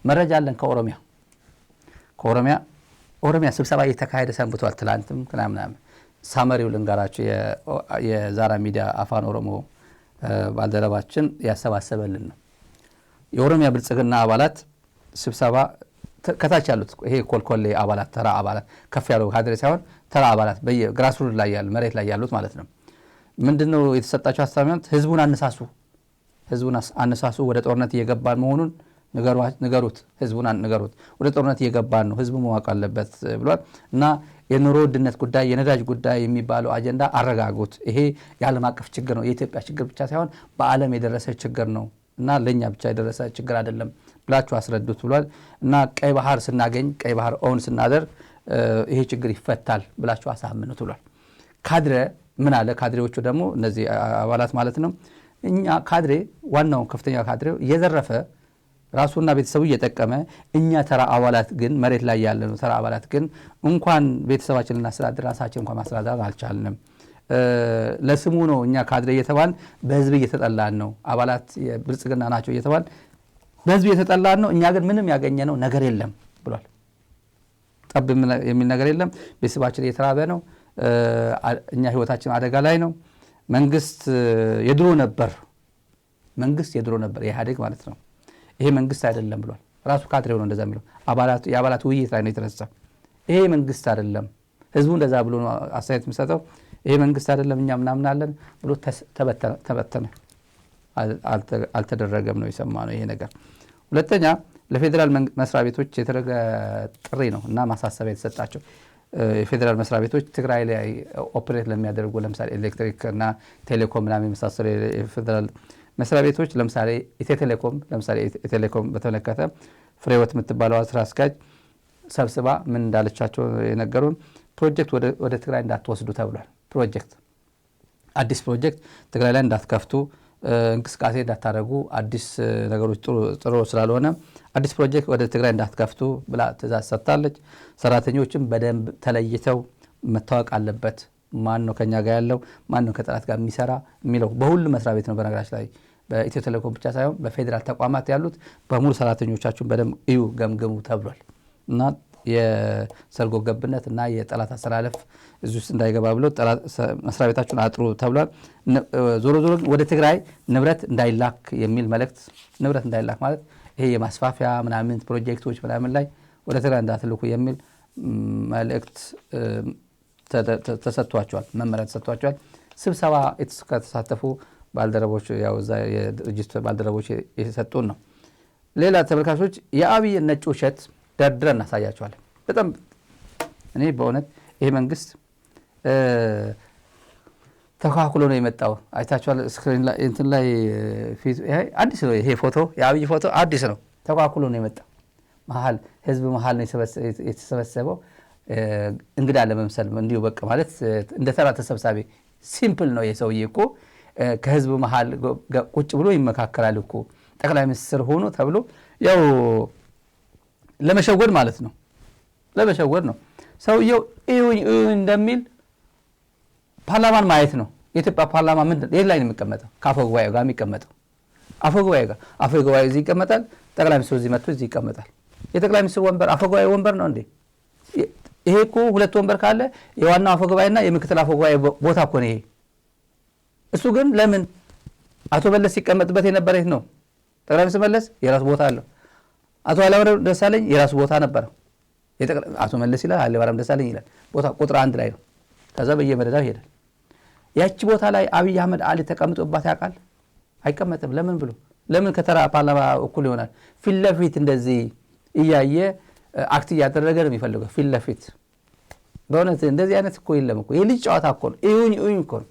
መረጃ አለን ከኦሮሚያ ስብሰባ እየተካሄደ ሰንብቷል። ትላንትም ምናምን ሳመሪው ልንገራችሁ የዛራ ሚዲያ አፋን ኦሮሞ ባልደረባችን ያሰባሰበልን ነው። የኦሮሚያ ብልጽግና አባላት ስብሰባ ከታች ያሉት ይሄ ኮልኮሌ አባላት ተራ አባላት ከፍ ያለው ካድሬ ሳይሆን ተራ አባላት በግራስሩት ላይ ያሉ መሬት ላይ ያሉት ማለት ነው። ምንድነው የተሰጣቸው አስተያየት? ህዝቡን አነሳሱ ወደ ጦርነት እየገባን መሆኑን ንገሩት፣ ህዝቡን ንገሩት፣ ወደ ጦርነት እየገባን ነው፣ ህዝቡ ማወቅ አለበት ብሏል። እና የኑሮ ውድነት ጉዳይ የነዳጅ ጉዳይ የሚባለው አጀንዳ አረጋጉት። ይሄ የዓለም አቀፍ ችግር ነው፣ የኢትዮጵያ ችግር ብቻ ሳይሆን በዓለም የደረሰ ችግር ነው እና ለኛ ብቻ የደረሰ ችግር አይደለም ብላችሁ አስረዱት ብሏል። እና ቀይ ባህር ስናገኝ ቀይ ባህር ኦን ስናደርግ ይሄ ችግር ይፈታል ብላችሁ አሳምኑት ብሏል። ካድሬ ምን አለ? ካድሬዎቹ ደግሞ እነዚህ አባላት ማለት ነው። እኛ ካድሬ ዋናው ከፍተኛ ካድሬው እየዘረፈ ራሱና ቤተሰቡ እየጠቀመ እኛ ተራ አባላት ግን መሬት ላይ ያለነው ተራ አባላት ግን እንኳን ቤተሰባችንን እናስተዳድር ራሳችን እንኳን ማስተዳደር አልቻልንም። ለስሙ ነው እኛ ካድሬ እየተባልን በህዝብ እየተጠላን ነው። አባላት የብልጽግና ናቸው እየተባልን በህዝብ እየተጠላን ነው። እኛ ግን ምንም ያገኘነው ነገር የለም ብሏል። ጠብ የሚል ነገር የለም። ቤተሰባችን እየተራበ ነው። እኛ ህይወታችን አደጋ ላይ ነው። መንግስት የድሮ ነበር የኢህአዴግ ማለት ነው። ይሄ መንግስት አይደለም ብሏል። ራሱ ካድሬው ነው እንደዛ የሚለው። የአባላት ውይይት ላይ ነው የተነሳ። ይሄ መንግስት አይደለም፣ ህዝቡ እንደዛ ብሎ ነው አስተያየት የሚሰጠው። ይሄ መንግስት አይደለም እኛ ምናምናለን ብሎ ተበተነ። አልተደረገም ነው የሰማነው ይሄ ነገር። ሁለተኛ ለፌዴራል መስሪያ ቤቶች የተደረገ ጥሪ ነው እና ማሳሰቢያ የተሰጣቸው የፌዴራል መስሪያ ቤቶች ትግራይ ላይ ኦፕሬት ለሚያደርጉ ለምሳሌ ኤሌክትሪክ እና ቴሌኮም ምናምን የመሳሰሉ የፌዴራል መስሪያ ቤቶች ለምሳሌ ኢትዮቴሌኮም በተመለከተ ፍሬህይወት የምትባለው ስራ አስኪያጅ ሰብስባ ምን እንዳለቻቸው የነገሩን ፕሮጀክት ወደ ትግራይ እንዳትወስዱ ተብሏል። አዲስ ፕሮጀክት ትግራይ ላይ እንዳትከፍቱ እንቅስቃሴ እንዳታደርጉ አዲስ ነገሮች ጥሩ ስላልሆነ አዲስ ፕሮጀክት ወደ ትግራይ እንዳትከፍቱ ብላ ትእዛዝ ሰጥታለች። ሰራተኞችም በደንብ ተለይተው መታወቅ አለበት። ማን ነው ከኛ ጋር ያለው ማን ነው ከጠላት ጋር የሚሰራ የሚለው በሁሉም መስሪያ ቤት ነው። በነገራችን ላይ በኢትዮ ቴሌኮም ብቻ ሳይሆን በፌዴራል ተቋማት ያሉት በሙሉ ሰራተኞቻችሁን በደንብ እዩ ገምግሙ ተብሏል። እና የሰርጎ ገብነት እና የጠላት አስተላለፍ እዚህ ውስጥ እንዳይገባ ብሎ መስሪያ ቤታችሁን አጥሩ ተብሏል። ዞሮ ወደ ትግራይ ንብረት እንዳይላክ የሚል መልእክት ንብረት እንዳይላክ ማለት ይሄ የማስፋፊያ ምናምን ፕሮጀክቶች ምናምን ላይ ወደ ትግራይ እንዳትልኩ የሚል መልእክት ተሰጥቷቸዋል፣ መመሪያ ተሰጥቷቸዋል። ስብሰባ ከተሳተፉ ባልደረቦች ያው እዛ የድርጅት ባልደረቦች የሰጡን ነው። ሌላ ተመልካቾች የአብይ ነጭ ውሸት ደርድረን እናሳያቸዋለን። በጣም እኔ በእውነት ይሄ መንግስት ተካክሎ ነው የመጣው። አይታችኋል ስክሪን ላይ እንትን ላይ አዲስ ነው ይሄ ፎቶ፣ የአብይ ፎቶ አዲስ ነው። ተካክሎ ነው የመጣው። ህዝብ መሃል ነው የተሰበሰበው እንግዳ ለመምሰል እንዲሁ በቃ ማለት እንደ ተራ ተሰብሳቢ ሲምፕል ነው። የሰውዬ እኮ ከህዝብ መሃል ቁጭ ብሎ ይመካከራል እኮ ጠቅላይ ሚኒስትር ሆኖ ተብሎ ያው ለመሸወድ ማለት ነው። ለመሸወድ ነው ሰውየው እንደሚል ፓርላማን ማየት ነው። የኢትዮጵያ ፓርላማ ምንድነው? የት ላይ ነው የሚቀመጠው? ከአፈ ጉባኤው ጋር የሚቀመጠው አፈ ጉባኤው እዚህ ይቀመጣል። ጠቅላይ ሚኒስትሩ እዚህ መጥቶ እዚህ ይቀመጣል። የጠቅላይ ሚኒስትሩ ወንበር አፈ ጉባኤ ወንበር ነው እንዴ? ይሄ እኮ ሁለት ወንበር ካለ የዋናው አፈ ጉባኤና የምክትል አፈ ጉባኤ ቦታ እኮ ነው ይሄ። እሱ ግን ለምን አቶ መለስ ሲቀመጥበት የነበረ ነው። ጠቅላይ ሚኒስትር መለስ የራሱ ቦታ አለው። አቶ ኃይለማርያም ደሳለኝ የራሱ ቦታ ነበረ። አቶ መለስ ይላል ኃይለማርያም ደሳለኝ ይላል። ቦታ ቁጥር 1 ላይ ነው። ከዛ በየመደዳው ይሄዳል። ያቺ ቦታ ላይ አብይ አህመድ አሊ ተቀምጦባት ያውቃል? አይቀመጥም። ለምን ከተራ ፓርላማ እኩል ይሆናል? ፊት ለፊት እንደዚህ እያየ አክት እያደረገ ነው የሚፈልገው። ፊት ለፊት በእውነት እንደዚህ አይነት እኮ የለም እኮ። የልጅ ጨዋታ እኮ ነው። እዩኝ እኮ ነው።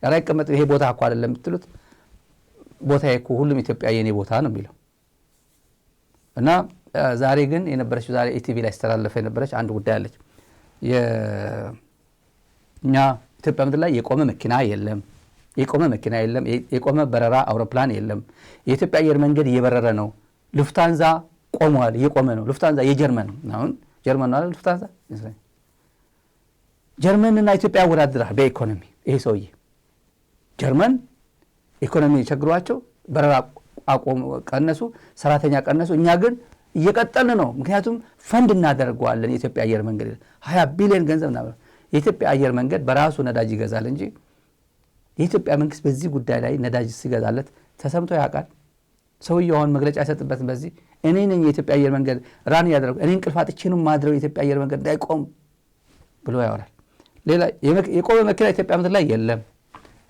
አይቀመጥም። ይሄ ቦታ እኮ አይደለም የምትሉት ቦታዬ እኮ ሁሉም ኢትዮጵያ የኔ ቦታ ነው የሚለው እና ዛሬ ግን የነበረችው ዛሬ ኢቲቪ ላይ ስተላለፈ የነበረች አንድ ጉዳይ አለች። እኛ ኢትዮጵያ ምድር ላይ የቆመ መኪና የለም፣ የቆመ በረራ አውሮፕላን የለም። የኢትዮጵያ አየር መንገድ እየበረረ ነው። ሉፍታንዛ ቆሟል፣ እየቆመ ነው። ሉፍታንዛ የጀርመን ነው። አሁን ጀርመን ነው አይደል? ሉፍታንዛ ጀርመንና ኢትዮጵያ ያወዳድራል በኢኮኖሚ። ይሄ ሰውዬ ጀርመን ኢኮኖሚ ቸግሯቸው በረራ አቆሙ፣ ቀነሱ፣ ሰራተኛ ቀነሱ። እኛ ግን እየቀጠልን ነው። ምክንያቱም ፈንድ እናደርገዋለን። የኢትዮጵያ አየር መንገድ 20 ቢሊዮን ገንዘብ እና የኢትዮጵያ አየር መንገድ በራሱ ነዳጅ ይገዛል እንጂ የኢትዮጵያ መንግስት በዚህ ጉዳይ ላይ ነዳጅ ሲገዛለት ተሰምቶ ያውቃል? ሰውየው አሁን መግለጫ አይሰጥበትም። በዚህ እኔ ነኝ የኢትዮጵያ አየር መንገድ ራን ያደረገው እኔ እንቅልፍ አጥቼ ነው ማድረው የኢትዮጵያ አየር መንገድ እንዳይቆም ብሎ ያወራል። ሌላ የቆመ መኪና ኢትዮጵያ ምድር ላይ የለም።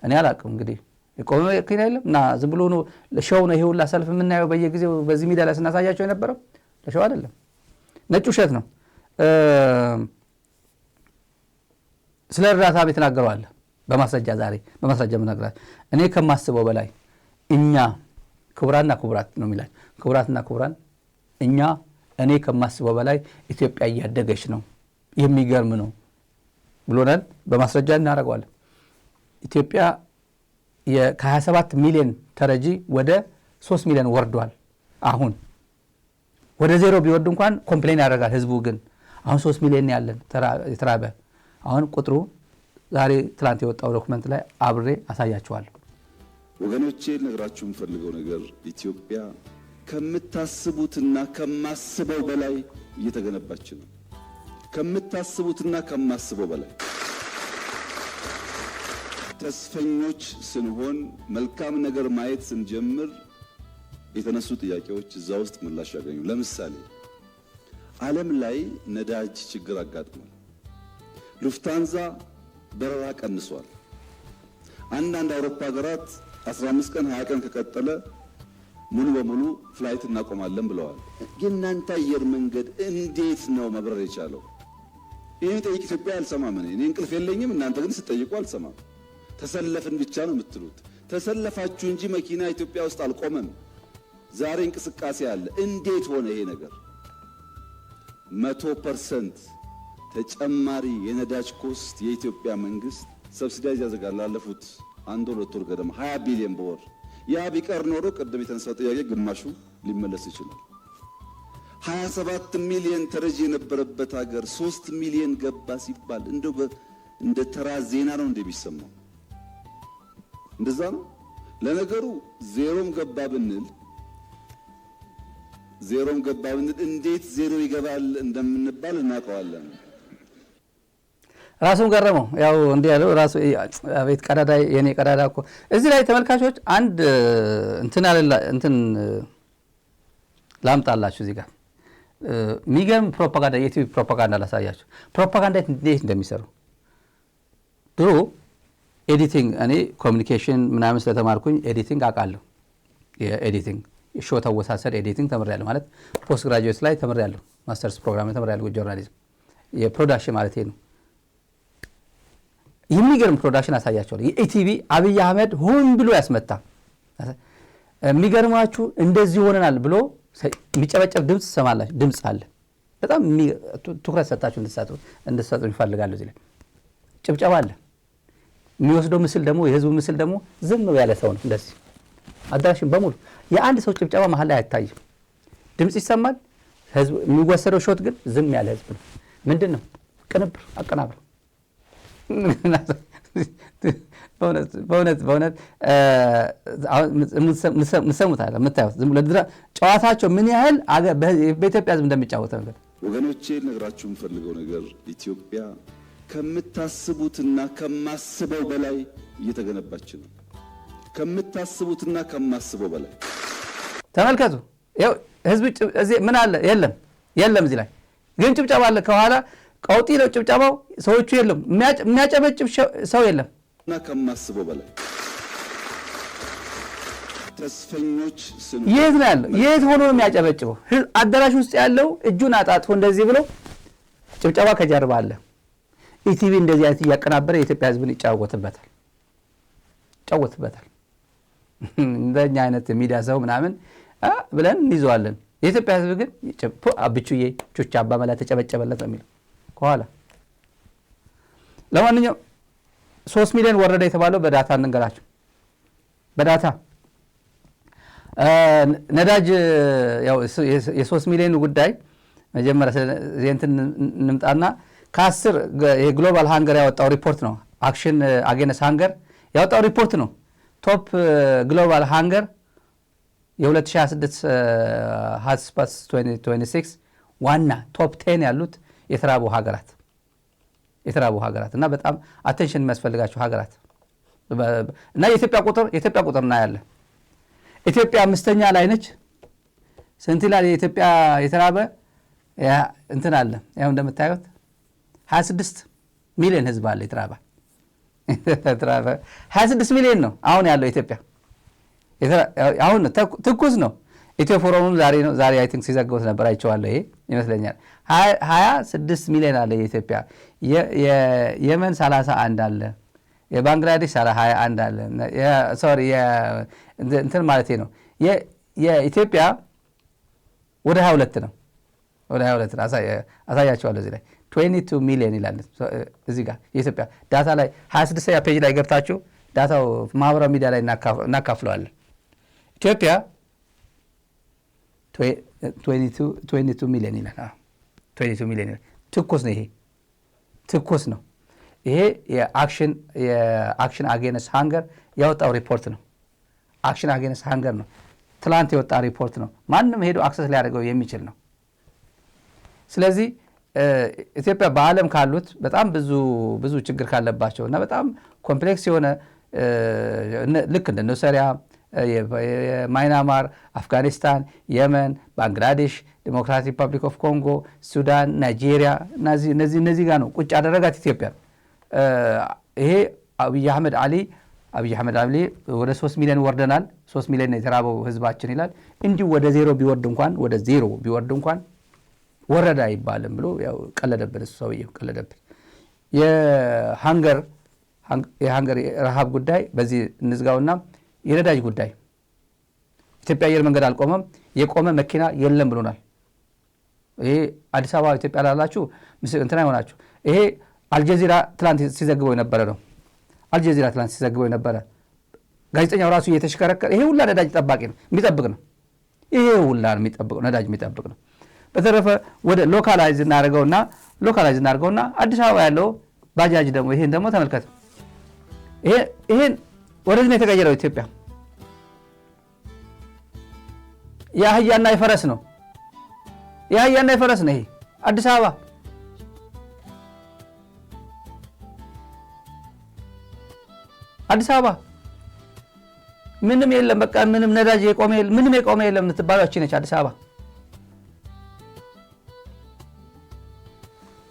እኔ አላውቅም እንግዲህ የቆመ መኪና የለም እና ዝም ብሎ ነው ለሾው ነው ይሄ ሁላ ሰልፍ የምናየው በየጊዜው በዚህ ሚዲያ ላይ ስናሳያቸው የነበረው ለሾው አይደለም፣ ነጭ ውሸት ነው። ስለ እርዳታ የተናገረው አለ በማስረጃ ዛሬ በማስረጃ ምናገራችሁ እኔ ከማስበው በላይ እኛ ክቡራንና ክቡራት ነው የሚላል ክቡራትና ክቡራን እኔ ከማስበው በላይ ኢትዮጵያ እያደገች ነው የሚገርም ነው ብሎናል። በማስረጃ እናደርገዋለን። ኢትዮጵያ ከ27 ሚሊዮን ተረጂ ወደ 3 ሚሊዮን ወርዷል። አሁን ወደ ዜሮ ቢወርድ እንኳን ኮምፕሌን ያደርጋል ህዝቡ። ግን አሁን 3 ሚሊዮን ያለን የተራበ አሁን ቁጥሩ ዛሬ ትላንት የወጣው ዶክመንት ላይ አብሬ አሳያቸዋለሁ። ወገኖቼ ልነግራችሁ የምፈልገው ነገር ኢትዮጵያ ከምታስቡትና ከማስበው በላይ እየተገነባች ነው። ከምታስቡትና ከማስበው በላይ ተስፈኞች ስንሆን መልካም ነገር ማየት ስንጀምር የተነሱ ጥያቄዎች እዛ ውስጥ ምላሽ ያገኙ። ለምሳሌ ዓለም ላይ ነዳጅ ችግር አጋጥሟል። ሉፍታንዛ በረራ ቀንሷል። አንዳንድ አውሮፓ ሀገራት 15 ቀን 20 ቀን ከቀጠለ ሙሉ በሙሉ ፍላይት እናቆማለን ብለዋል። የእናንተ አየር መንገድ እንዴት ነው መብረር የቻለው? ይሄን ጠይቅ ኢትዮጵያ አልሰማም። እኔ እንቅልፍ የለኝም፣ እናንተ ግን ስትጠይቁ አልሰማም። ተሰለፍን ብቻ ነው የምትሉት። ተሰለፋችሁ እንጂ መኪና ኢትዮጵያ ውስጥ አልቆመም። ዛሬ እንቅስቃሴ አለ። እንዴት ሆነ ይሄ ነገር? 100% ተጨማሪ የነዳጅ ኮስት የኢትዮጵያ መንግስት ሰብሲዳይዝ ያዘጋል። ላለፉት 1-2 ወር ገደማ 20 ቢሊዮን በወር። ያ ቢቀር ኖሮ ቅድም የተነሳው ጥያቄ ግማሹ ሊመለስ ይችላል። 27 ሚሊዮን ተረጂ የነበረበት ሀገር 3 ሚሊዮን ገባ ሲባል እንደው እንደ ተራ ዜና ነው እንደሚሰማው። እንደዛ ነው። ለነገሩ ዜሮም ገባ ብንል እንዴት ዜሮ ይገባል እንደምንባል እናውቀዋለን። ራሱን ገረመው ያው እንዲህ ያለው ራሱ አቤት ቀዳዳ የኔ ቀዳዳ እኮ። እዚህ ላይ ተመልካቾች አንድ እንትን ላምጣላችሁ እዚህ ጋር ሚገርም ፕሮፓጋንዳ የቲቪ ፕሮፓጋንዳ ላሳያችሁ። ፕሮፓጋንዳ እንዴት እንደሚሰሩ ድሮ ኤዲቲንግ እኔ ኮሚኒኬሽን ምናምን ስለተማርኩኝ ኤዲቲንግ አውቃለሁ። የኤዲቲንግ ሾው ተወሳሰድ ኤዲቲንግ ተምሬያለሁ። ማለት ፖስት ግራጁዌት ላይ ተምሬያለሁ። ማስተርስ ፕሮግራም ተምሬያለሁ። ጆርናሊዝም የፕሮዳክሽን ማለት ነው። የሚገርም ፕሮዳክሽን አሳያቸዋለሁ። የኢቲቪ አብይ አህመድ ሆን ብሎ ያስመታ የሚገርማችሁ እንደዚህ ሆነናል ብሎ የሚጨበጨብ ድምፅ ትሰማላችሁ። ድምፅ አለ። በጣም ትኩረት ሰጣችሁ እንድትሰጡ ይፈልጋሉ። እዚህ ላይ ጭብጨባ አለ። የሚወስደው ምስል ደግሞ የህዝቡ ምስል ደግሞ ዝም ያለ ሰው ነው። እንደዚህ አዳራሽን በሙሉ የአንድ ሰው ጭብጨባ መሀል ላይ አይታይም። ድምፅ ይሰማል። ህዝብ የሚወሰደው ሾት ግን ዝም ያለ ህዝብ ነው። ምንድን ነው? ቅንብር አቀናብር። በእውነት ምሰሙታል የምታዩት ዝም ብሎ ጨዋታቸው ምን ያህል በኢትዮጵያ ህዝብ እንደሚጫወተ ነገር። ወገኖቼ ልነግራችሁ የምፈልገው ነገር ኢትዮጵያ ከምታስቡትና ከማስበው በላይ እየተገነባች ነው። ከምታስቡትና ከማስበው በላይ ተመልከቱ። ይኸው ህዝብ እዚህ ምን አለ? የለም እዚህ ላይ ግን ጭብጨባ አለ ከኋላ ቀውጢ ነው ጭብጨባው። ሰዎቹ የለም፣ የሚያጨበጭብ ሰው የለም። እና ከማስበው በላይ ተስፈኞች የት ነው ያለው? የት ሆኖ ነው የሚያጨበጭበው? አዳራሽ ውስጥ ያለው እጁን አጣጥፎ እንደዚህ ብሎ ጭብጨባ ከጀርባ አለ። ኢቲቪ እንደዚህ አይነት እያቀናበረ የኢትዮጵያ ህዝብን ይጫወትበታል። እንደኛ አይነት ሚዲያ ሰው ምናምን ብለን እንይዘዋለን። የኢትዮጵያ ህዝብ ግን አብቹዬ ቹቻ አባመላ ተጨበጨበለት ነው የሚለው ከኋላ። ለማንኛውም 3 ሚሊዮን ወረደ የተባለው በዳታ እንንገራችሁ። በዳታ ነዳጅ ያው የ3 ሚሊዮን ጉዳይ መጀመሪያ እንትን እንምጣና ከ10 የግሎባል ሃንገር ያወጣው ሪፖርት ነው። አክሽን አጌንስት ሃንገር ያወጣው ሪፖርት ነው። ቶፕ ግሎባል ሃንገር የ2026 ሃትስፖትስ 2026 ዋና ቶፕ 10 ያሉት የተራቡ ሀገራት እና በጣም አቴንሽን የሚያስፈልጋቸው ሀገራት እና የኢትዮጵያ ቁጥር እናያለን። ኢትዮጵያ 5ኛ ላይ ነች። ስንት ይላል የኢትዮጵያ የተራበ እንትን አለ። ያው እንደምታዩት 26 ሚሊዮን ህዝብ አለ የተራበ 26 ሚሊዮን ነው አሁን ያለው ኢትዮጵያ። አሁን ትኩስ ነው። ኢትዮ ፎረሙን ዛሬ አይ ቲንክ ሲዘግቡት ነበር አይቼዋለሁ። ይሄ ይመስለኛል 26 ሚሊዮን አለ የኢትዮጵያ። የየመን 31 አለ፣ የባንግላዴሽ 21 አለ። ሶሪ እንትን ማለት ነው የኢትዮጵያ ወደ 22 ነው። ወደ 22 አሳያቸዋለሁ። እዚህ ላይ 22 ሚሊዮን ይላል። እዚህ ጋር የኢትዮጵያ ዳታ ላይ 26ኛ ፔጅ ላይ ገብታችሁ ዳታው ማህበራዊ ሚዲያ ላይ እናካፍለዋለን። ኢትዮጵያ 22 ሚሊዮን ይላል። 22 ሚሊዮን ይላል። ትኩስ ነው። ይሄ ትኩስ ነው። ይሄ የአክሽን አጌንስት ሃንገር ያወጣው ሪፖርት ነው። አክሽን አጌንስት ሃንገር ነው። ትላንት የወጣ ሪፖርት ነው። ማንም ሄዶ አክሰስ ሊያደርገው የሚችል ነው። ስለዚህ ኢትዮጵያ በዓለም ካሉት በጣም ብዙ ችግር ካለባቸው እና በጣም ኮምፕሌክስ የሆነ ልክ እንደ ሶሪያ፣ ማይናማር፣ አፍጋኒስታን፣ የመን፣ ባንግላዴሽ፣ ዲሞክራቲክ ሪፐብሊክ ኦፍ ኮንጎ፣ ሱዳን፣ ናይጄሪያ እነዚህ ጋር ነው ቁጭ ያደረጋት ኢትዮጵያ። ይሄ አብይ አህመድ አሊ ወደ 3 ሚሊዮን ወርደናል፣ 3 ሚሊዮን የተራበው ህዝባችን ይላል። እንዲሁ ወደ ዜሮ ቢወርድ እንኳን ወረዳ አይባልም ብሎ ያው ቀለደብን። እሱ ሰውዬው ቀለደብን። የሃንገር ረሃብ ጉዳይ በዚህ እንዝጋውና የነዳጅ ጉዳይ ኢትዮጵያ አየር መንገድ አልቆመም፣ የቆመ መኪና የለም ብሎናል። ይሄ አዲስ አበባ ኢትዮጵያ ላላችሁ እንትና ይሆናችሁ። ይሄ አልጀዚራ ትላንት ሲዘግበው የነበረ ነው። አልጀዚራ ትላንት ሲዘግበው የነበረ ጋዜጠኛው ራሱ እየተሽከረከረ ይሄ ሁላ ነዳጅ ጠባቂ ነው የሚጠብቅ ነው። ይሄ ሁላ ነዳጅ የሚጠብቅ ነው። በተረፈ ወደ ሎካላይዝ እናደርገውና አዲስ አበባ ያለው ባጃጅ ደግሞ ይሄን ደግሞ ተመልከቱ። ይሄን ወደዚህ ነው የተቀየረው። ኢትዮጵያ የአህያና የፈረስ ነው። ይሄ አዲስ አበባ ምንም የለም። በቃ ምንም ነዳጅ የቆመ የለም የምትባለው ነች አዲስ አበባ።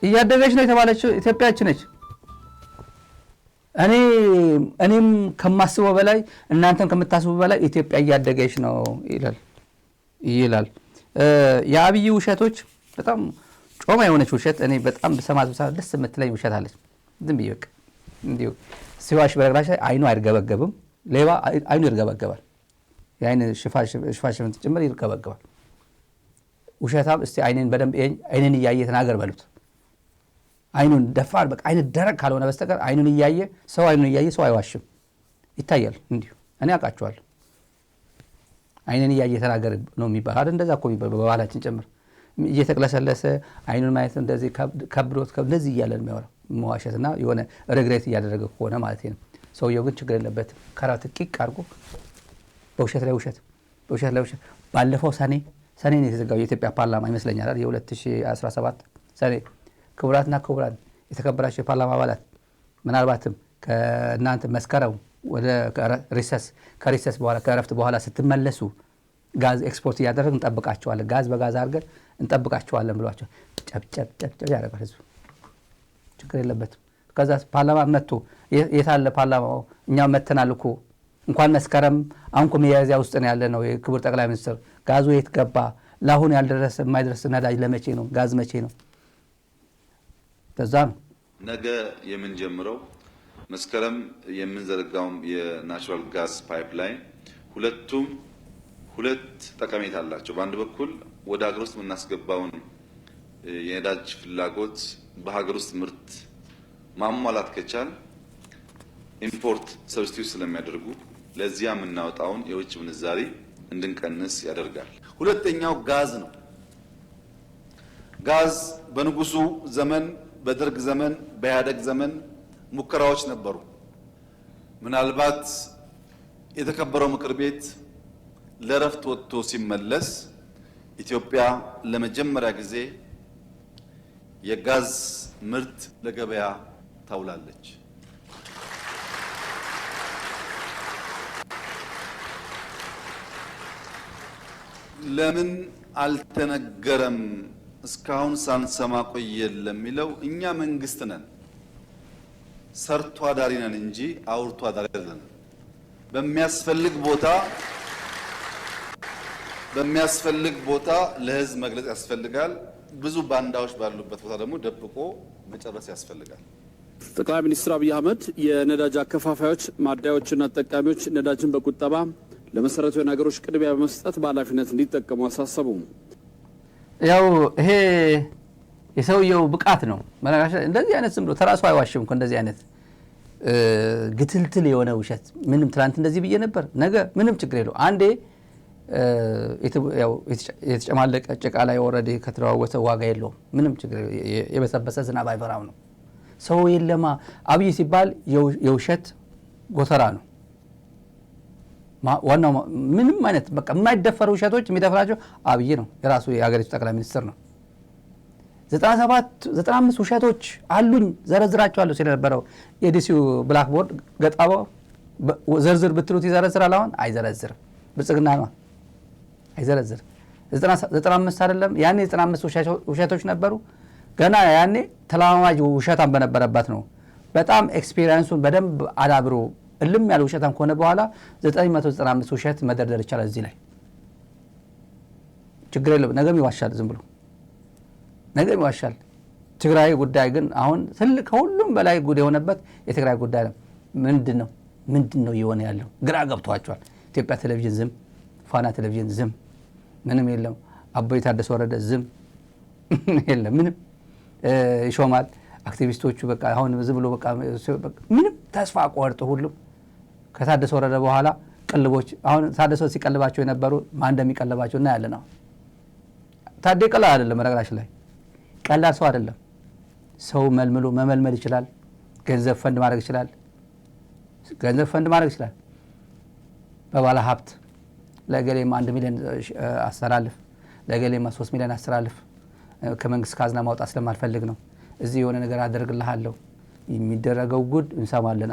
እያደገች ነው የተባለችው ኢትዮጵያች ነች። እኔም ከማስበው በላይ እናንተም ከምታስበው በላይ ኢትዮጵያ እያደገች ነው ይላል። የአብይ ውሸቶች በጣም ጮማ የሆነች ውሸት እኔ በጣም በሰማት ደስ የምትለኝ ውሸት አለች። ዝም ብዬ በቃ እንዲሁ ሲዋሽ በነገራችን ላይ አይኑ አይርገበገብም። ሌባ አይኑ ይርገበገባል። የአይን ሽፋሽፍት ጭምር ይርገበገባል። ውሸታም እስቲ አይኔን በደንብ አይኔን እያየ ተናገር በሉት። አይኑን ደፋር በቃ አይነ ደረቅ ካልሆነ በስተቀር አይኑን እያየ ሰው አይዋሽም። ይታያል። እንዲሁ እኔ አውቃቸዋለሁ። አይኔን እያየ ተናገር ነው የሚባል አይደል? እንደዛ እኮ የሚባል በባህላችን ጭምር እየተቅለሰለሰ አይኑን ማየት እንደዚህ ከብዶት እንደዚህ እያለ ነው የሚያወራው። መዋሸትና የሆነ ሬግሬት እያደረገ ከሆነ ማለት ነው። ሰውየው ግን ችግር የለበትም። ከራት ቂቅ አድርጎ በውሸት ላይ ውሸት። ባለፈው ሰኔ ነው የተዘጋው የኢትዮጵያ ፓርላማ ይመስለኛል አይደል? የ2017 ሰኔ። ክቡራትና ክቡራን የተከበራቸው የፓርላማ አባላት ምናልባትም ከእናንተ መስከረም ወደ ከሪሰስ በኋላ ከእረፍት በኋላ ስትመለሱ ጋዝ ኤክስፖርት እያደረግን እንጠብቃቸዋለን፣ ጋዝ በጋዝ አድርገን እንጠብቃቸዋለን ብሏቸው ጨብጨብ ያደርጋል ህዝቡ። ችግር የለበትም። ከዛ ፓርላማ መጥቶ የታለ ፓርላማው? እኛ መተናል እኮ እንኳን መስከረም አሁን እኮ ሚያዝያ ውስጥ ነው ያለ ነው። የክቡር ጠቅላይ ሚኒስትር ጋዙ የት ገባ? ለአሁን ያልደረሰ የማይደርስ ነዳጅ ለመቼ ነው? ጋዝ መቼ ነው? በዛ ነው ነገ የምንጀምረው መስከረም የምንዘረጋውም የናቹራል ጋዝ ፓይፕላይን ሁለቱም ሁለት ጠቀሜታ አላቸው። በአንድ በኩል ወደ ሀገር ውስጥ የምናስገባውን የነዳጅ ፍላጎት በሀገር ውስጥ ምርት ማሟላት ከቻል ኢምፖርት ሰብስቲዩት ስለሚያደርጉ ለዚያ የምናወጣውን የውጭ ምንዛሪ እንድንቀንስ ያደርጋል። ሁለተኛው ጋዝ ነው። ጋዝ በንጉሱ ዘመን፣ በደርግ ዘመን፣ በኢህአደግ ዘመን ሙከራዎች ነበሩ። ምናልባት የተከበረው ምክር ቤት ለረፍት ወጥቶ ሲመለስ ኢትዮጵያ ለመጀመሪያ ጊዜ የጋዝ ምርት ለገበያ ታውላለች። ለምን አልተነገረም እስካሁን ሳንሰማ ቆየን ለሚለው እኛ መንግስት ነን፣ ሰርቶ አዳሪ ነን እንጂ አውርቶ አዳሪ አይደለም። በሚያስፈልግ ቦታ ለህዝብ መግለጽ ያስፈልጋል። ብዙ ባንዳዎች ባሉበት ቦታ ደግሞ ደብቆ መጨረስ ያስፈልጋል። ጠቅላይ ሚኒስትር አብይ አህመድ የነዳጅ አከፋፋዮች፣ ማደያዎችና ተጠቃሚዎች ነዳጅን በቁጠባ ለመሰረታዊ ነገሮች ቅድሚያ በመስጠት በኃላፊነት እንዲጠቀሙ አሳሰቡ። ያው ይሄ የሰውየው ብቃት ነው። እንደዚህ አይነት ዝም ብሎ ተራሱ አይዋሽም እኮ እንደዚህ አይነት ግትልትል የሆነ ውሸት ምንም ትላንት እንደዚህ ብዬ ነበር ነገ ምንም ችግር የለው። አንዴ ያው የተጨማለቀ ጭቃ ላይ ኦሬዲ ከተደዋወተ ዋጋ የለውም። ምንም ችግር የበሰበሰ ዝናብ አይፈራም ነው። ሰው የለማ አብይ ሲባል የውሸት ጎተራ ነው። ዋናው ምንም አይነት በቃ የማይደፈሩ ውሸቶች የሚደፍራቸው አብይ ነው። የራሱ የሀገሪቱ ጠቅላይ ሚኒስትር ነው። 95 ውሸቶች አሉኝ ዘረዝራቸዋለሁ ስለነበረው የዲሲው ብላክቦርድ ገጣባው ዘርዝር ብትሉት ይዘረዝራል። አሁን አይዘረዝርም። ብልጽግና ነው አይዘረዝርም። 95 አይደለም ያኔ 95 ውሸቶች ነበሩ። ገና ያኔ ተለማማጅ ውሸታም በነበረበት ነው። በጣም ኤክስፒሪየንሱን በደንብ አዳብሮ እልም ያለ ውሸታም ከሆነ በኋላ 995 ውሸት መደርደር ይቻላል። እዚህ ላይ ችግር የለም። ነገም ይዋሻል፣ ዝም ብሎ ነገም ይዋሻል። ትግራይ ጉዳይ ግን አሁን ትልቅ ሁሉም በላይ ጉድ የሆነበት የትግራይ ጉዳይ ነው። ምንድነው እየሆነ ያለው? ግራ ገብቷቸዋል። ኢትዮጵያ ቴሌቪዥን ዝም፣ ፋና ቴሌቪዥን ዝም፣ ምንም የለም። አቦይ ታደሰ ወረደ ዝም የለም ምንም። ይሾማል አክቲቪስቶቹ በቃ አሁን ዝም ብሎ በቃ ምንም ተስፋ ቆርጦ ሁሉም ከታደሰ ወረደ በኋላ ቅልቦች አሁን ታደሰ ሲቀልባቸው የነበሩ ማን እንደሚቀልባቸው እና ያለ ነው። ታዴ ቀላል አይደለም፣ ነገራችን ላይ ቀላል ሰው አይደለም። ሰው መመልመል ይችላል። ገንዘብ ፈንድ ማድረግ ይችላል። በባለ ሀብት ለገሌማ 1 ሚሊዮን አስተላልፍ፣ ለገሌማ 3 ሚሊዮን አስተላልፍ፣ ከመንግስት ካዝና ማውጣት ስለማልፈልግ ነው፣ እዚህ የሆነ ነገር አደርግልሃለሁ። የሚደረገው ጉድ እንሰማለን።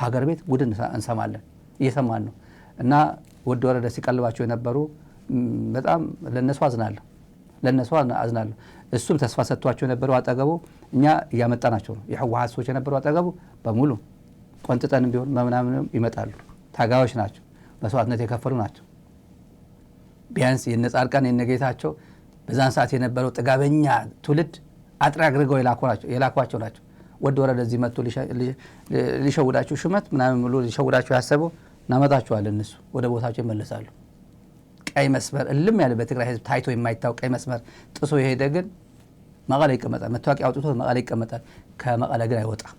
ሀገር ቤት ጉድ እንሰማለን፣ እየሰማን ነው። እና ወደ ወረደ ሲቀልባቸው የነበሩ በጣም ለነሱ አዝናለሁ። እሱም ተስፋ ሰጥቷቸው የነበሩ አጠገቡ እኛ እያመጣናቸው ነው። የህወሓት ሰዎች የነበሩ አጠገቡ በሙሉ ቆንጥጠንም ቢሆን ምናምንም ይመጣሉ። ታጋዮች ናቸው፣ መስዋዕትነት የከፈሉ ናቸው። ቢያንስ የነጻድቃን የነጌታቸው በዛን ሰዓት የነበረው ጥጋበኛ ትውልድ አጥራ አድርገው የላኳቸው ናቸው። ወደ ወረደ እዚህ መጥቶ ሊሸውዳቸው ሹመት ምናምን ብሎ ሊሸውዳቸው ያሰበው እናመጣቸዋለን። እነሱ ወደ ቦታቸው ይመለሳሉ። ቀይ መስመር እልም ያለ በትግራይ ህዝብ ታይቶ የማይታወቅ ቀይ መስመር ጥሶ የሄደ ግን መቀለ ይቀመጣል። መታወቂያ አውጥቶ መቀለ ይቀመጣል። ከመቀለ ግን አይወጣም።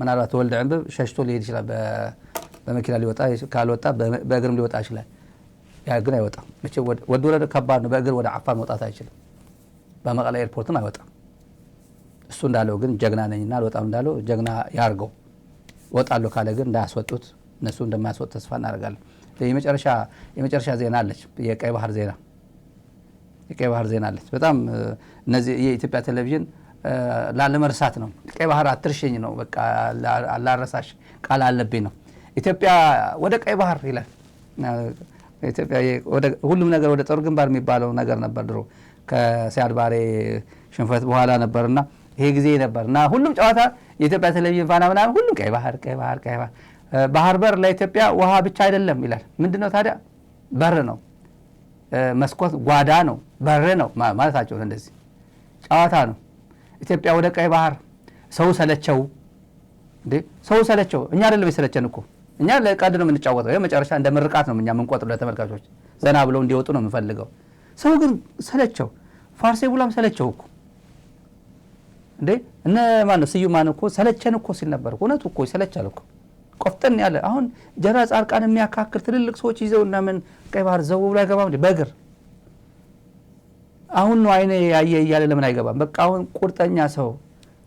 ምናልባት ተወልደ ዕንብብ ሸሽቶ ሊሄድ ይችላል። በመኪና ሊወጣ ካልወጣ በእግርም ሊወጣ ይችላል። ያ ግን አይወጣም። ወደ ወረደ ከባድ ነው። በእግር ወደ አፋር መውጣት አይችልም። በመቀለ ኤርፖርትም አይወጣም። እሱ እንዳለው ግን ጀግና ነኝና አልወጣም እንዳለው ጀግና ያርገው። ወጣለሁ ካለ ግን እንዳያስወጡት፣ እነሱ እንደማያስወጡ ተስፋ እናደርጋለን። የመጨረሻ ዜና አለች። የቀይ ባህር ዜና አለች። በጣም እነዚህ የኢትዮጵያ ቴሌቪዥን ላለመርሳት ነው። ቀይ ባህር አትርሽኝ ነው፣ በቃ አላረሳሽ ቃል አለብኝ ነው። ኢትዮጵያ ወደ ቀይ ባህር ይላል። ኢትዮጵያ ሁሉም ነገር ወደ ጦር ግንባር የሚባለው ነገር ነበር ድሮ ከሲያድ ባሬ ሽንፈት በኋላ ነበርና ይሄ ጊዜ ነበርና ሁሉም ጨዋታ የኢትዮጵያ ቴሌቪዥን ፋና ምናምን ሁሉም ቀይ ባህር ባህር በር ለኢትዮጵያ ውሃ ብቻ አይደለም ይላል። ምንድነው ታዲያ? በር ነው፣ መስኮት ጓዳ ነው፣ በር ነው ማለታቸው። እንደዚህ ጨዋታ ነው። ኢትዮጵያ ወደ ቀይ ባህር ሰው ሰለቸው። እኛ አይደለም የሰለቸን እኮ እኛ ለቀድ ነው የምንጫወተው። የመጨረሻ እንደ ምርቃት ነው እኛ የምንቆጥረው ለተመልካቾች ዘና ብለው እንዲወጡ ነው የምንፈልገው። ሰው ግን ሰለቸው። ፋርሴ ቡላም ሰለቸው እኮ እነ ማነው ስዩም ማን እኮ ሰለቸን እኮ ሲል ነበር። እውነቱ እኮ ይሰለቻል እኮ ቆፍጠን ያለ። አሁን ጀነራል ጻድቃን የሚያካክር ትልልቅ ሰዎች ይዘው እና ምን ቀይ ባህር ዘው ብሎ አይገባም በእግር አሁን ነው አይኔ ያየ እያለ ለምን አይገባም? በቃ አሁን ቁርጠኛ ሰው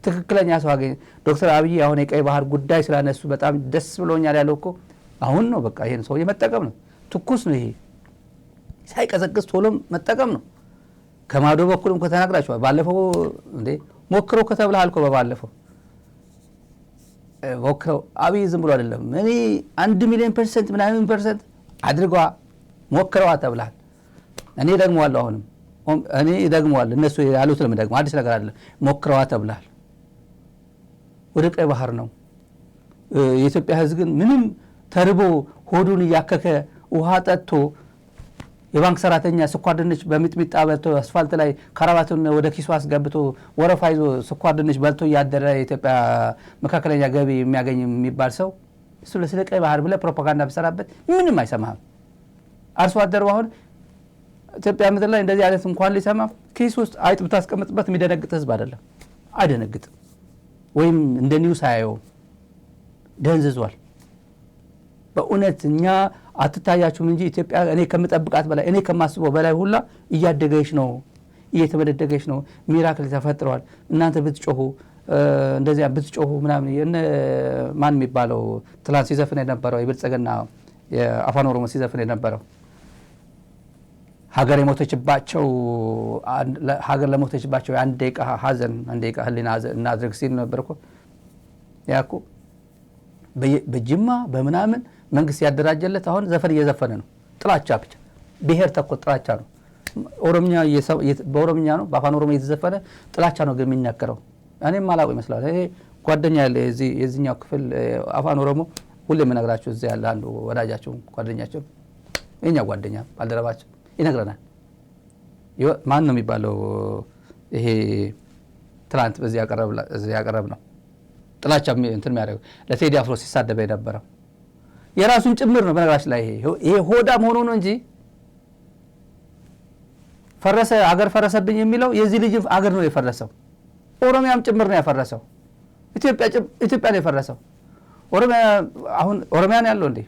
ትክክለኛ ሰው አገኘ። ዶክተር አብይ አሁን የቀይ ባህር ጉዳይ ስላነሱ በጣም ደስ ብሎኛል ያለው እኮ አሁን ነው በቃ ይሄን ሰው መጠቀም ነው። ትኩስ ነው ይሄ ሳይቀዘቅዝ ቶሎ መጠቀም ነው። ከማዶ በኩልም ከተናግራችኋል። ባለፈው እንዴ ሞክረው ከተብለሃል እኮ በባለፈው ሞክረው አብይ ዝም ብሎ አይደለም እኔ 1 ሚሊዮን % ምናምን % አድርጓ ሞክረዋ ተብለሃል። እኔ ደግሞዋለሁ አሁንም እኔ ደግሞዋለሁ እነሱ ያሉት ነው ደግሞ አዲስ ነገር አይደለም። ሞክረዋ ተብለሃል። ወደ ቀይ ባህር ነው የኢትዮጵያ ሕዝብ ግን ምንም ተርቦ ሆዱን እያከከ ውሃ ጠጥቶ የባንክ ሰራተኛ ስኳር ድንች በሚጥሚጣ በልቶ አስፋልት ላይ ካራባቱን ወደ ኪሱ አስገብቶ ወረፋ ይዞ ስኳር ድንች በልቶ ያደረ የኢትዮጵያ መካከለኛ ገቢ የሚያገኝ የሚባል ሰው እሱ ለስለ ቀይ ባህር ብለ ፕሮፓጋንዳ በሰራበት ምንም አይሰማም። አርሶ አደሩ አሁን ኢትዮጵያ ምድር ላይ እንደዚህ አይነት እንኳን ሊሰማ ኪስ ውስጥ አይጥ ብታስቀምጥበት የሚደነግጥ ህዝብ አይደለም። አይደነግጥም ወይም እንደ ኒውስ አያየውም። ደንዝዟል። በእውነት እኛ አትታያችሁም እንጂ ኢትዮጵያ እኔ ከምጠብቃት በላይ እኔ ከማስበው በላይ ሁላ እያደገች ነው፣ እየተመደደገች ነው። ሚራክል ተፈጥሯል። እናንተ ብትጮሁ እንደዚያ ብትጮሁ ምናምን እነ ማን የሚባለው ትላንት ሲዘፍን የነበረው የብልጽግና የአፋን ኦሮሞ ሲዘፍን የነበረው ሀገር የሞተችባቸው ሀገር ለሞተችባቸው አንድ ደቂቃ ሀዘን አንድ ደቂቃ ህሊና እናድርግ ሲል ነበር እኮ ያኩ በጅማ በምናምን መንግስት ያደራጀለት አሁን ዘፈን እየዘፈነ ነው። ጥላቻ ብቻ ብሔር ተኮር ጥላቻ ነው። ኦሮምኛ በኦሮምኛ ነው በአፋን ኦሮሞ እየተዘፈነ ጥላቻ ነው ግን የሚናገረው። እኔም አላውቅ ይመስላል። ይሄ ጓደኛ ያለ የዚህኛው ክፍል አፋን ኦሮሞ ሁሌ የምነግራችሁ እዚያ ያለ አንዱ ወዳጃቸው ጓደኛቸው የኛ ጓደኛ ባልደረባቸው ይነግረናል። ማን ነው የሚባለው ይሄ ትላንት በዚህ ያቀረብ ነው ጥላቻ እንትን የሚያደርገው ለቴዲ አፍሮ ሲሳደበ የነበረው የራሱን ጭምር ነው። በነገራችን ላይ ይሄ ሆዳም ሆኖ ነው እንጂ ፈረሰ አገር ፈረሰብኝ የሚለው የዚህ ልጅ አገር ነው የፈረሰው። ኦሮሚያም ጭምር ነው ያፈረሰው። ኢትዮጵያ ነው የፈረሰው። ኦሮሚያ ነው ያለው እንዴ?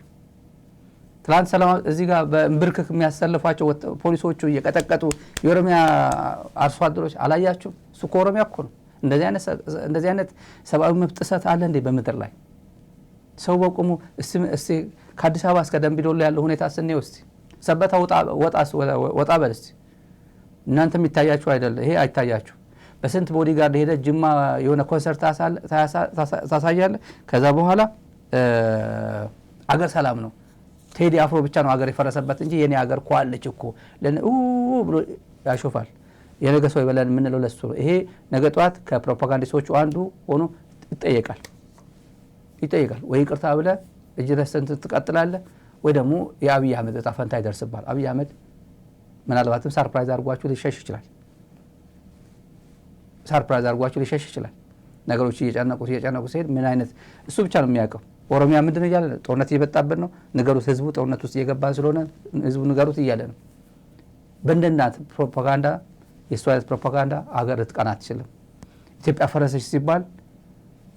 ትላንት ሰላም እዚህ ጋር በእምብርክክ የሚያሰልፏቸው ፖሊሶቹ እየቀጠቀጡ የኦሮሚያ አርሶ አደሮች አላያችሁ? እሱ ከኦሮሚያ እኮ ነው። እንደዚህ አይነት ሰብአዊ መብት ጥሰት አለ እንዴ በምድር ላይ? ሰው በቁሙ እስቲ ከአዲስ አበባ እስከ ደንቢ ዶሎ ያለው ሁኔታ ስንየው እስቲ ሰበታ ወጣ በል እስቲ። እናንተም ይታያችሁ አይደለ? ይሄ አይታያችሁ። በስንት ቦዲጋርድ ሄደ ጅማ የሆነ ኮንሰርት ታሳያለ። ከዛ በኋላ አገር ሰላም ነው። ቴዲ አፍሮ ብቻ ነው አገር የፈረሰበት እንጂ የኔ አገር ኳለች እኮ ብሎ ያሾፋል። የነገ ሰው ይበላል የምንለው ለሱ ነው። ይሄ ነገ ጧት ከፕሮፓጋንዲስቶቹ አንዱ ሆኖ ይጠየቃል ወይ ይቅርታ ብለ እጅ ረስተን ትቀጥላለህ ወይ ደግሞ የአብይ አህመድ ዕጣ ፈንታ ይደርስባል። አብይ አህመድ ምናልባትም ሰርፕራይዝ አድርጓችሁ ሊሸሽ ይችላል። ነገሮች እየጨነቁት ሲሄድ ምን አይነት እሱ ብቻ ነው የሚያውቀው። ኦሮሚያ ምንድነው እያለ ጦርነት እየበጣበት ነው። ንገሩት፣ ህዝቡ ጦርነት ውስጥ እየገባ ስለሆነ ህዝቡ ንገሩት እያለ ነው። በእንደናት ፕሮፓጋንዳ የእሱ አይነት ፕሮፓጋንዳ አገር ልትቀና አትችልም። ኢትዮጵያ ፈረሰች ሲባል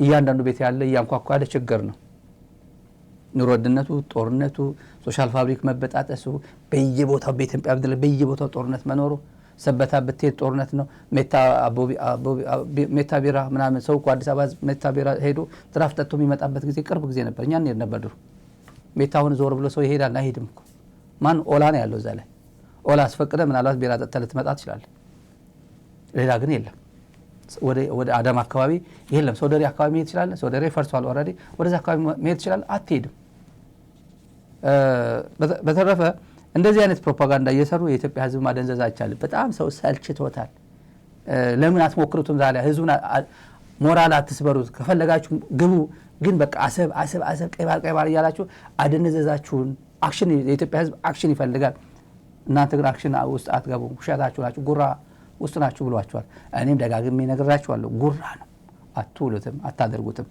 እያንዳንዱ ቤት ያለ እያንኳኳ ያለ ችግር ነው። ኑሮ ውድነቱ፣ ጦርነቱ፣ ሶሻል ፋብሪክ መበጣጠሱ በየቦታው በኢትዮጵያ ምድር በየቦታው ጦርነት መኖሩ። ሰበታ ብትሄድ ጦርነት ነው። ሜታ ቢራ ምናምን ሰው እኮ አዲስ አበባ ሜታ ቢራ ሄዶ ድራፍት ጠጥቶ የሚመጣበት ጊዜ ቅርብ ጊዜ ነበር። እኛ እንሄድ ነበር ድሮ። ሜታ አሁን ዞር ብሎ ሰው ይሄዳል አይሄድም እኮ። ማን ኦላ ነው ያለው እዛ ላይ። ኦላ አስፈቅደ ምናልባት ቢራ ጠጥተህ ልትመጣ ትችላለህ። ሌላ ግን የለም። ወደ አዳማ አካባቢ የለም። ሶደሬ አካባቢ መሄድ ትችላለህ። ሶደሬ ፈርሷል ኦልሬዲ። ወደዛ አካባቢ መሄድ ትችላለህ። አትሄድም። በተረፈ እንደዚህ አይነት ፕሮፓጋንዳ እየሰሩ የኢትዮጵያ ሕዝብ ማደንዘዝ አይቻልም። በጣም ሰው ሰልችቶታል። ለምን አትሞክሩትም? ዛሬ ሕዝቡን ሞራል አትስበሩት። ከፈለጋችሁ ግቡ፣ ግን በቃ አሰብ ቀይ ባር እያላችሁ አደነዘዛችሁን። አክሽን የኢትዮጵያ ሕዝብ አክሽን ይፈልጋል። እናንተ ግን አክሽን ውስጥ አትገቡም። ውሸታችሁ ናችሁ፣ ጉራ ውስጥ ናችሁ ብሏችኋል። እኔም ደጋግሜ ነግራችኋለሁ። ጉራ ነው። አትውሉትም፣ አታደርጉትም።